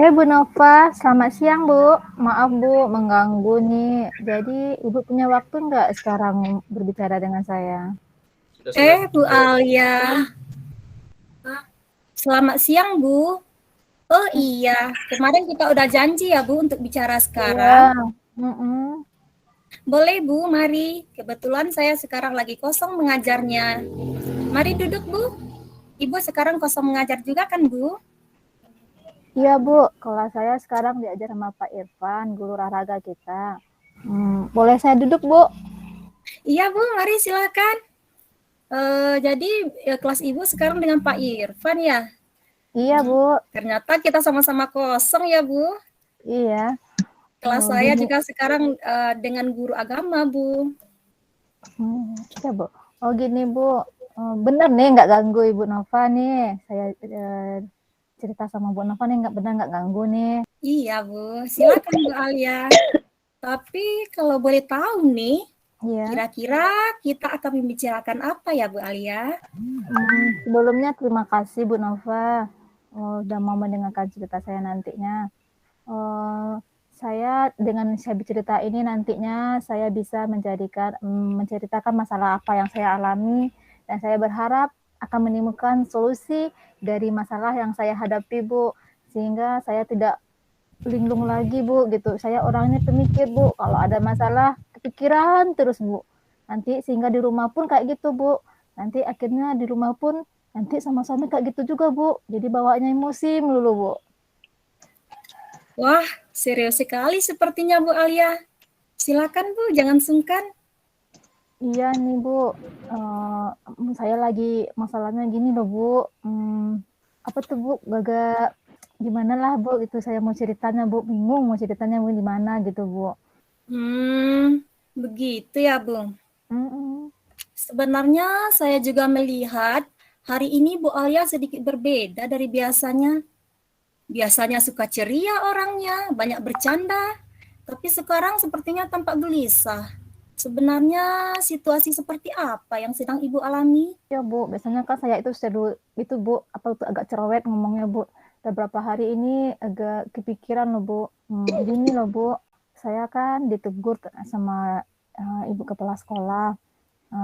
Bu Nova, selamat siang Bu. Maaf Bu, mengganggu nih. Jadi Ibu punya waktu nggak sekarang berbicara dengan saya? Sudah selesai. Bu Alia, selamat siang Bu. Oh iya, kemarin kita udah janji ya Bu untuk bicara Iya. sekarang. Mm-mm. Boleh Bu, mari. Kebetulan saya sekarang lagi kosong mengajarnya. Mari duduk Bu. Ibu sekarang kosong mengajar juga kan Bu? Iya Bu, kalau saya sekarang diajar sama Pak Irfan, guru olahraga kita. Boleh saya duduk Bu? Iya Bu, mari silakan. Jadi kelas Ibu sekarang dengan Pak Irfan ya? Iya Bu, Ternyata kita sama-sama kosong ya Bu. iya. Kelas saya Gini, juga sekarang dengan guru agama Bu. iya Bu. Oh gini Bu, bener nih nggak ganggu Ibu Nova nih. Saya cerita sama Bu Nova nih nggak ganggu nih. Iya Bu, silakan Bu Alia. Tapi kalau boleh tahu nih, Iya. kira-kira kita akan membicarakan apa ya Bu Alia? Sebelumnya terima kasih Bu Nova udah mau mendengarkan cerita saya nantinya. Uh, saya dengan saya bercerita ini nantinya saya bisa menceritakan masalah apa yang saya alami dan saya berharap akan menemukan solusi dari masalah yang saya hadapi Bu, sehingga saya tidak linglung lagi Bu gitu. Saya orangnya pemikir Bu, kalau ada masalah kepikiran terus Bu. Nanti sehingga di rumah pun kayak gitu Bu. Nanti akhirnya di rumah pun nanti sama-sama kayak gitu juga Bu. Jadi bawaannya emosi melulu Bu. Wah, serius sekali sepertinya Bu Alia. Silakan Bu, jangan sungkan. Iya nih Bu, saya lagi masalahnya gini loh Bu. Apa tuh Bu, gak gimana lah Bu, itu saya mau ceritanya Bu, bingung mau ceritanya Bu gimana gitu Bu. Begitu ya Bu. Mm-mm. Sebenarnya saya juga melihat hari ini Bu Alia sedikit berbeda dari biasanya. Biasanya suka ceria orangnya, banyak bercanda. Tapi sekarang sepertinya tampak gelisah. Sebenarnya situasi seperti apa yang sedang Ibu alami? Ya Bu, biasanya kan saya itu itu Bu, apa tuh agak cerewet ngomongnya Bu. Udah berapa hari ini agak kepikiran loh Bu. Gini loh Bu, saya kan ditegur sama ibu kepala sekolah.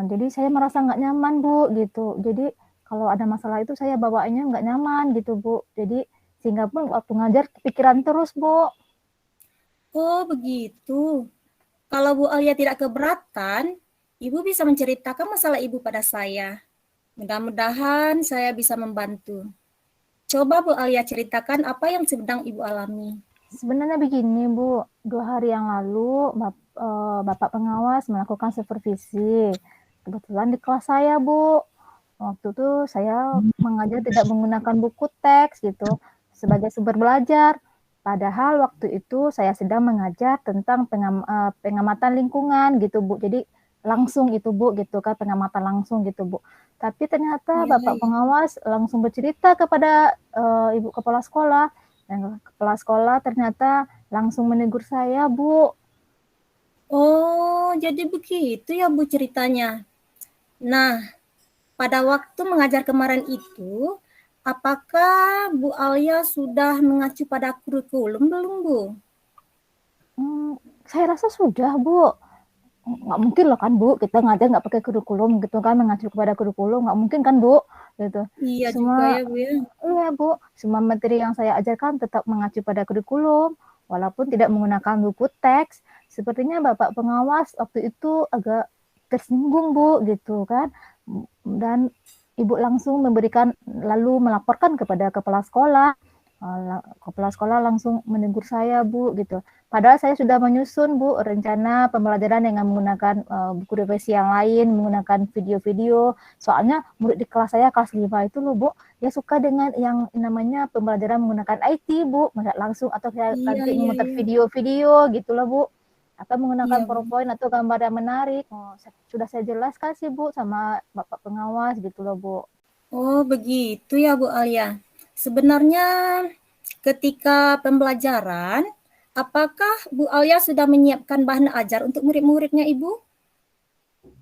Jadi saya merasa nggak nyaman Bu gitu. Jadi kalau ada masalah itu saya bawaannya nggak nyaman gitu Bu. Jadi sehingga pun waktu ngajar kepikiran terus Bu. Oh, begitu. Kalau Bu Alia tidak keberatan, Ibu bisa menceritakan masalah Ibu pada saya. Mudah-mudahan saya bisa membantu. Coba Bu Alia ceritakan apa yang sedang Ibu alami. Sebenarnya begini Bu, 2 hari yang lalu Bapak pengawas melakukan supervisi. Kebetulan di kelas saya Bu. Waktu itu saya mengajar tidak menggunakan buku teks gitu sebagai sumber belajar. Padahal waktu itu saya sedang mengajar tentang pengamatan lingkungan gitu Bu. Jadi langsung itu Bu gitu kan, pengamatan langsung gitu Bu. Tapi ternyata Iya, Bapak iya. pengawas langsung bercerita kepada Ibu kepala sekolah, dan kepala sekolah ternyata langsung menegur saya Bu. Oh, jadi begitu ya Bu ceritanya. Nah, pada waktu mengajar kemarin itu, apakah Bu Alia sudah mengacu pada kurikulum belum Bu? Saya rasa sudah Bu. Nggak mungkin loh kan Bu, kita ngajar nggak pakai kurikulum gitu kan, mengacu kepada kurikulum, nggak mungkin kan Bu, gitu. Iya juga Semua, ya Bu ya. iya Bu, semua materi yang saya ajarkan tetap mengacu pada kurikulum, walaupun tidak menggunakan buku teks. Sepertinya Bapak pengawas waktu itu agak tersinggung Bu, gitu kan. Dan Ibu langsung lalu melaporkan kepada kepala sekolah. Kepala sekolah langsung menegur saya Bu, gitu. Padahal saya sudah menyusun Bu rencana pembelajaran dengan menggunakan buku revisi yang lain, menggunakan video-video. Soalnya murid di kelas saya kelas 5 itu loh Bu, dia suka dengan yang namanya pembelajaran menggunakan IT Bu, melihat langsung atau saya Iya, nanti iya, memutar iya. video-video gitu loh Bu. Atau menggunakan Iya Bu. PowerPoint atau gambar yang menarik. Sudah saya jelaskan sih Bu sama Bapak pengawas gitu loh Bu. Oh, begitu ya Bu Alia. Sebenarnya ketika pembelajaran, apakah Bu Alia sudah menyiapkan bahan ajar untuk murid-muridnya Ibu?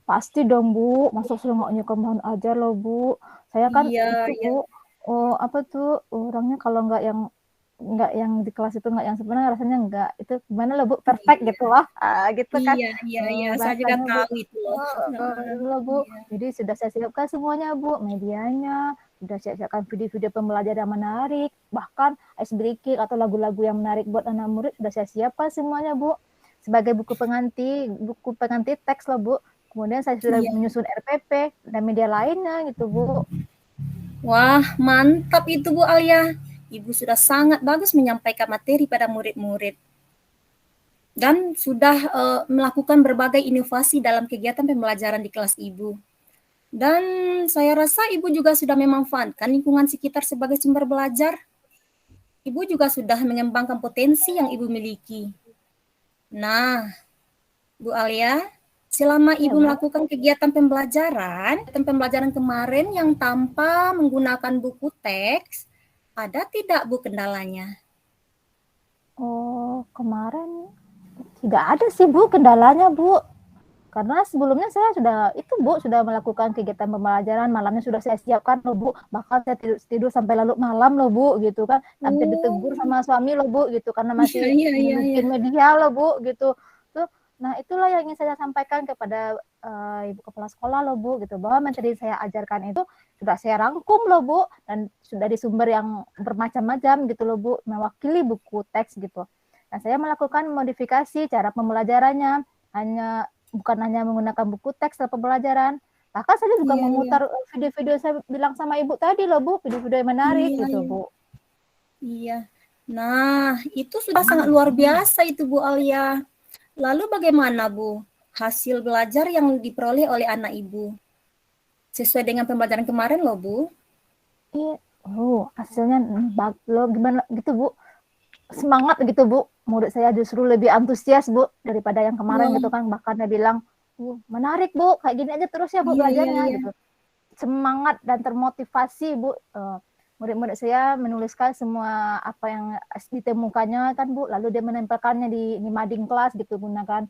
Pasti dong Bu, masuk nggak bahan ajar loh Bu. Saya kan Iya, itu iya. Bu, apa tuh orangnya kalau nggak yang nggak yang di kelas itu nggak yang sempurna, rasanya nggak itu gimana loh Bu, perfect Iya, gitu loh, gitu kan. iya, iya, iya, saya juga Bahasanya Bu, tahu itu loh. Heeh, gitu loh Bu. iya. Jadi sudah saya siapkan semuanya Bu, medianya, sudah saya siapkan video-video pembelajaran yang menarik, bahkan ice breaking atau lagu-lagu yang menarik buat anak murid sudah saya siapkan semuanya Bu. Sebagai buku penganti teks loh Bu. Kemudian saya sudah Iya. menyusun RPP dan media lainnya gitu Bu. Wah, mantap itu Bu Alia. Ibu sudah sangat bagus menyampaikan materi pada murid-murid dan sudah melakukan berbagai inovasi dalam kegiatan pembelajaran di kelas Ibu. Dan saya rasa Ibu juga sudah memanfaatkan lingkungan sekitar sebagai sumber belajar. Ibu juga sudah mengembangkan potensi yang Ibu miliki. Nah, Bu Alia, selama Ya Ibu Bu. melakukan kegiatan pembelajaran kemarin yang tanpa menggunakan buku teks, ada tidak Bu kendalanya? Oh, kemarin tidak ada sih Bu kendalanya Bu. Karena sebelumnya saya sudah melakukan kegiatan pembelajaran, malamnya sudah saya siapkan loh Bu. Bahkan saya tidur sampai larut malam loh Bu, gitu kan. Sampai ditegur Oh, sama suami loh Bu, gitu karena iya, masih iya, iya, iya. bikin media loh Bu, gitu. Tuh, nah itulah yang ingin saya sampaikan kepada Ibu Kepala Sekolah loh Bu, gitu. Bahwa materi saya ajarkan itu sudah saya rangkum loh Bu, dan sudah di sumber yang bermacam-macam gitu loh Bu, mewakili buku teks gitu. Nah, saya melakukan modifikasi cara pembelajarannya, bukan hanya menggunakan buku teks dalam pembelajaran. Bahkan saya juga Iya, iya. memutar video-video saya bilang sama Ibu tadi loh Bu, video-video yang menarik Iya, gitu iya. Bu. Iya. Nah, itu sudah sangat luar biasa itu Bu Alia. Lalu bagaimana Bu hasil belajar yang diperoleh oleh anak Ibu? Sesuai dengan pembelajaran kemarin loh Bu. Iya, hasilnya loh gimana gitu Bu. Semangat gitu Bu. Murid saya justru lebih antusias Bu daripada yang kemarin gitu Wah, kan. Bahkan dia bilang, menarik Bu, kayak gini aja terus ya Bu iya, iya, belajarnya iya. gitu. Semangat dan termotivasi Bu. Murid-murid saya menuliskan semua apa yang ditemukannya kan Bu, lalu dia menempelkannya di mading kelas gitu gunakan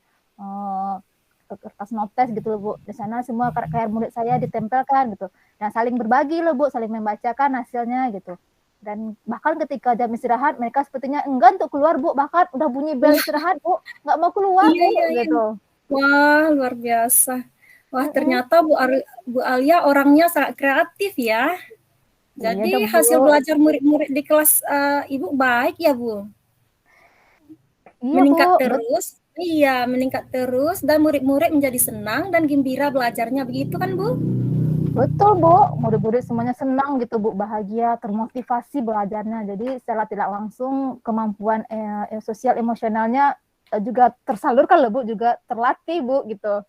kertas notes gitu loh Bu. Di sana semua karakter murid saya ditempelkan gitu. Dan saling berbagi loh Bu, saling membacakan hasilnya gitu. Dan bahkan ketika jam istirahat mereka sepertinya enggan untuk keluar Bu, bahkan udah bunyi bel Wah, istirahat Bu, nggak mau keluar iya, Bu iya, iya. gitu. Wah, luar biasa. Wah, Mm-mm. ternyata Bu Alia orangnya sangat kreatif ya. Iya Jadi dong Bu. hasil belajar murid-murid di kelas Ibu baik ya Bu? Iya Bu, Meningkat terus, iya meningkat terus dan murid-murid menjadi senang dan gembira belajarnya begitu kan Bu? betul Bu, murid-murid semuanya senang gitu Bu, bahagia, termotivasi belajarnya. Jadi secara tidak langsung kemampuan sosial emosionalnya juga tersalurkan loh Bu, juga terlatih Bu gitu.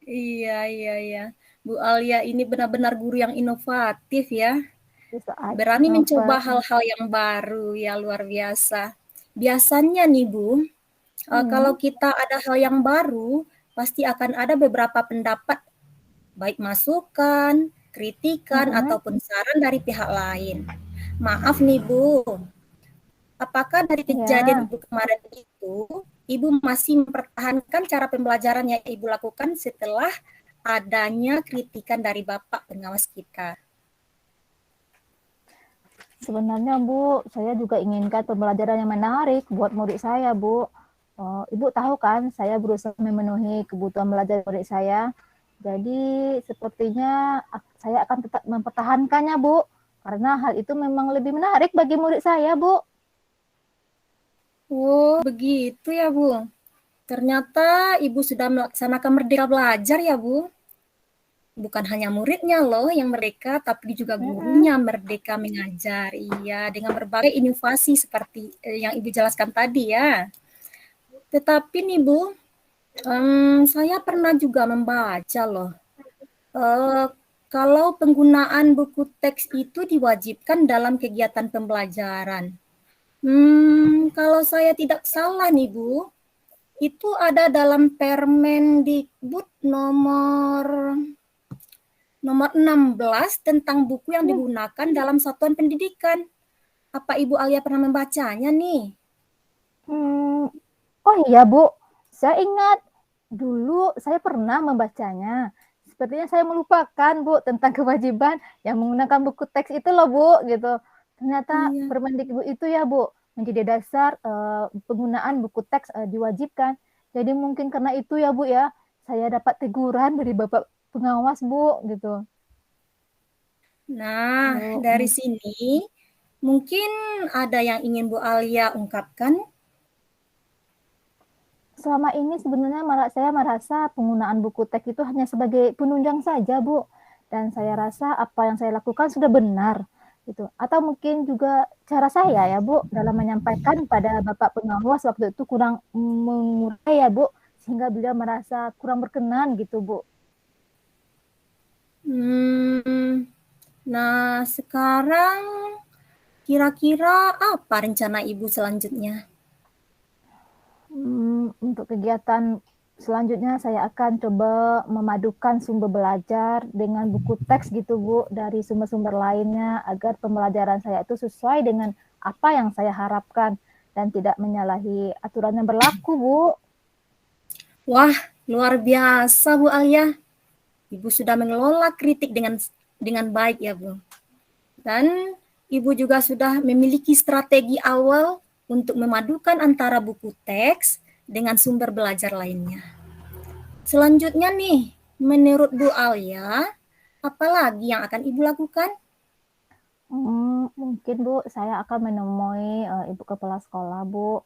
Iya, iya, iya. Bu Alia ini benar-benar guru yang inovatif ya. Bisa Berani mencoba Nova. hal-hal yang baru ya luar biasa. Biasanya nih Bu, kalau Hmm. kita ada hal yang baru, pasti akan ada beberapa pendapat, baik masukan, kritikan, Mm-mm. ataupun saran dari pihak lain. Maaf nih Bu, apakah dari kejadian Ya, Ibu kemarin itu, Ibu masih mempertahankan cara pembelajaran yang Ibu lakukan setelah adanya kritikan dari Bapak pengawas kita? sebenarnya Bu, saya juga inginkan pembelajaran yang menarik buat murid saya Bu. Ibu tahu kan, saya berusaha memenuhi kebutuhan belajar murid saya. Jadi sepertinya saya akan tetap mempertahankannya Bu, karena hal itu memang lebih menarik bagi murid saya Bu. Oh, begitu ya Bu. Ternyata Ibu sudah melaksanakan merdeka belajar ya Bu. Bukan hanya muridnya loh yang merdeka, tapi juga Mm-mm. gurunya merdeka mengajar. Iya, dengan berbagai inovasi seperti yang Ibu jelaskan tadi ya. Tetapi nih Bu, saya pernah juga membaca loh, eh, kalau penggunaan buku teks itu diwajibkan dalam kegiatan pembelajaran. Kalau saya tidak salah nih Bu, itu ada dalam Permendikbud nomor 16 tentang buku yang digunakan dalam satuan pendidikan. Apa Ibu Alia pernah membacanya nih? Hmm, oh iya Bu, saya ingat dulu saya pernah membacanya. Sepertinya saya melupakan Bu tentang kewajiban yang menggunakan buku teks itu loh Bu gitu. Ternyata Iya. Permendikbud itu ya Bu. menjadi dasar penggunaan buku teks diwajibkan. Jadi mungkin karena itu ya Bu ya, saya dapat teguran dari Bapak pengawas Bu gitu. Nah, Oh, dari sini mungkin ada yang ingin Bu Alia ungkapkan? selama ini sebenarnya saya merasa penggunaan buku teks itu hanya sebagai penunjang saja, Bu. Dan saya rasa apa yang saya lakukan sudah benar gitu. Atau mungkin juga cara saya ya, Bu, dalam menyampaikan pada Bapak pengawas waktu itu kurang mengurai ya, Bu, sehingga beliau merasa kurang berkenan gitu, Bu. Nah, sekarang kira-kira apa rencana Ibu selanjutnya? Untuk kegiatan selanjutnya saya akan coba memadukan sumber belajar dengan buku teks gitu Bu dari sumber-sumber lainnya agar pembelajaran saya itu sesuai dengan apa yang saya harapkan dan tidak menyalahi aturan yang berlaku Bu. Wah, luar biasa Bu Alia. Ibu sudah mengelola kritik dengan baik ya Bu. Dan Ibu juga sudah memiliki strategi awal untuk memadukan antara buku teks dengan sumber belajar lainnya. Selanjutnya nih, menurut Bu Alia, apa lagi yang akan Ibu lakukan? Mungkin Bu, saya akan menemui Ibu Kepala Sekolah Bu.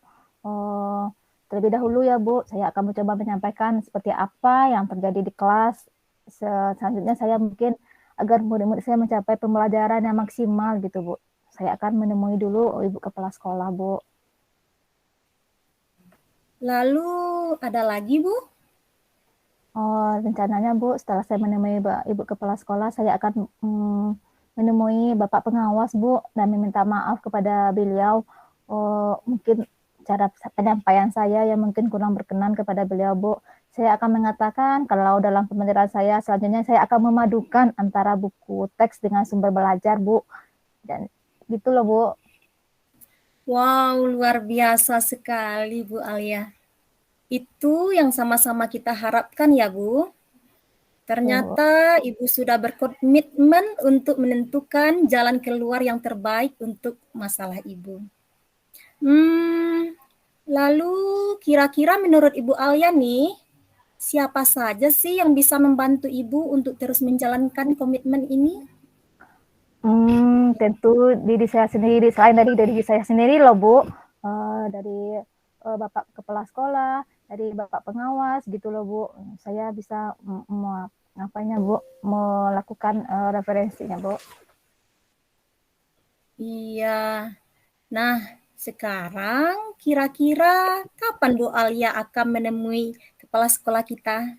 Terlebih dahulu ya Bu, saya akan mencoba menyampaikan seperti apa yang terjadi di kelas. Selanjutnya saya mungkin agar murid-murid saya mencapai pembelajaran yang maksimal gitu Bu. Saya akan menemui dulu Ibu Kepala Sekolah Bu. Lalu ada lagi Bu? Rencananya Bu, setelah saya menemui Ibu Kepala Sekolah, saya akan menemui Bapak Pengawas Bu dan meminta maaf kepada beliau. Mungkin cara penyampaian saya yang mungkin kurang berkenan kepada beliau Bu. Saya akan mengatakan kalau dalam pembelajaran saya selanjutnya saya akan memadukan antara buku teks dengan sumber belajar Bu. Dan gitu loh Bu. Wow, luar biasa sekali Bu Alia. Itu yang sama-sama kita harapkan ya Bu. Bu. Ternyata Ibu sudah berkomitmen untuk menentukan jalan keluar yang terbaik untuk masalah Ibu. Lalu kira-kira menurut Ibu Alia nih, siapa saja sih yang bisa membantu Ibu untuk terus menjalankan komitmen ini? Tentu diri saya sendiri, selain dari diri saya sendiri loh Bu, dari Bapak Kepala Sekolah, dari Bapak Pengawas gitu loh Bu. Saya bisa ngapanya Bu, melakukan referensinya Bu. Iya. Nah, sekarang kira-kira kapan Bu Alia akan menemui kepala sekolah kita?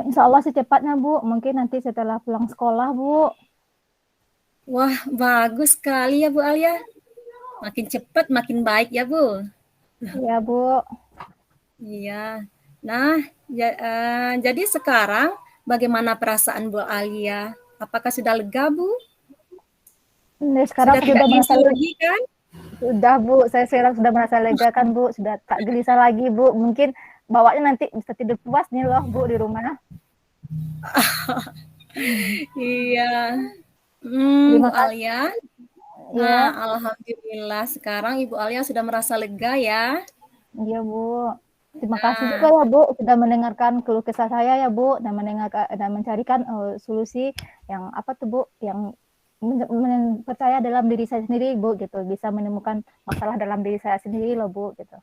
Insya Allah secepatnya Bu, mungkin nanti setelah pulang sekolah Bu. Wah, bagus sekali ya Bu Alia. Makin cepat makin baik ya Bu. Iya Bu. Iya. Nah, jadi sekarang bagaimana perasaan Bu Alia? Apakah sudah lega Bu? Sekarang Sudah tidak sudah merasa risau lega. lagi kan? Sudah Bu, saya sekarang sudah merasa lega kan Bu, sudah tak gelisah lagi Bu. Mungkin bawanya nanti bisa tidur puas nih loh Bu di rumah. Iya. Bu Terima kasih Alia. Nah, ya. alhamdulillah sekarang Ibu Alia sudah merasa lega ya. Iya Bu. Terima kasih juga Nah, ya Bu sudah mendengarkan keluh kesah saya ya Bu dan mendengarkan dan mencarikan solusi yang apa tuh Bu yang percaya dalam diri saya sendiri Bu gitu bisa menemukan masalah dalam diri saya sendiri loh Bu gitu.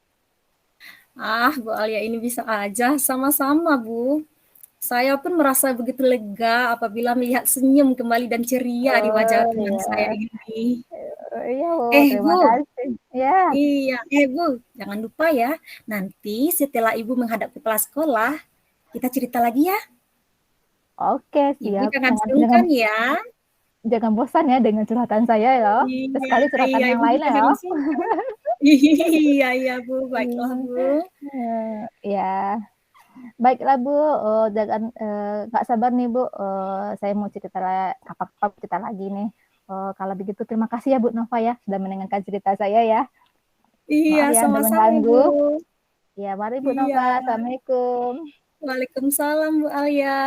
Bu Alia ini bisa aja sama-sama Bu. Saya pun merasa begitu lega apabila melihat senyum kembali dan ceria di wajah Oh teman saya iya. ini. Iya Bu, terima Bu, kasih. Ya, iya, Bu, jangan lupa ya, nanti setelah Ibu menghadap kepala sekolah, kita cerita lagi ya. oke Ibu siap. jangan Jangan sungkan ya. jangan bosan ya dengan curhatan saya ya. Iya, Sekali curhatan iya, yang Ibu lain juga ya. jangan sungkan. Iya, iya Bu, baiklah Hmm, Bu. ya. Baiklah Bu, jangan nggak sabar nih Bu, saya mau cerita apa cerita lagi nih. Kalau begitu terima kasih ya Bu Nova ya sudah mendengarkan cerita saya ya. Iya, Maaf ya sudah sama-sama Bu. mengganggu. Ya mari Bu Iya, Nova, assalamualaikum. waalaikumsalam Bu Alia.